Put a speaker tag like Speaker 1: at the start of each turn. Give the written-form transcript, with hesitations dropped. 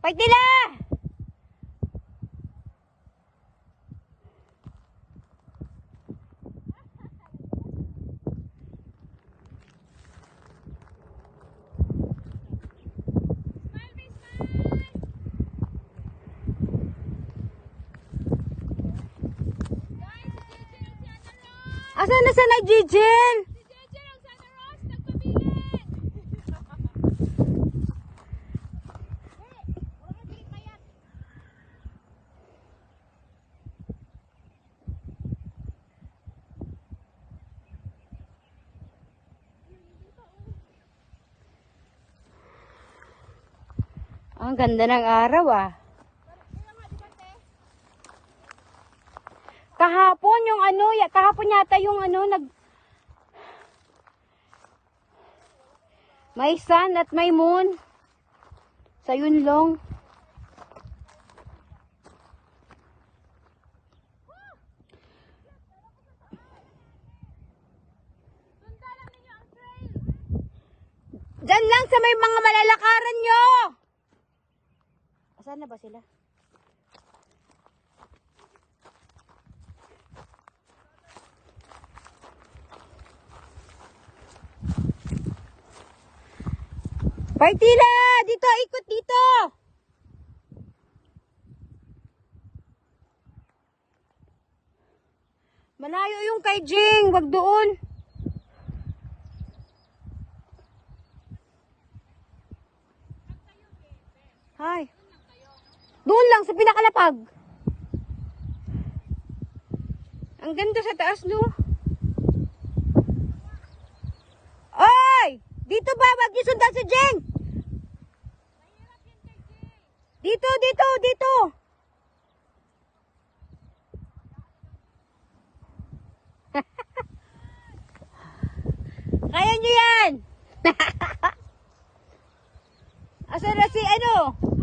Speaker 1: Fight nila! Asan na sa Jijel? Ang ganda ng araw ah. Kahapon yung ano, kahapon yata yung ano may sun at may moon. Sa Yunlong. Diyan lang sa may mga malalakaran nyo. Saan na ba sila? Partila! Dito! Ikot dito! Malayo yung kay Jing. Wag doon. Hi. Doon lang sa pinakalapag. Ang ganda sa taas, no? Oy! Dito ba? Wag niyo sundan si Jeng! Dito, dito, dito! Kaya nyo yan! Asa na si ano?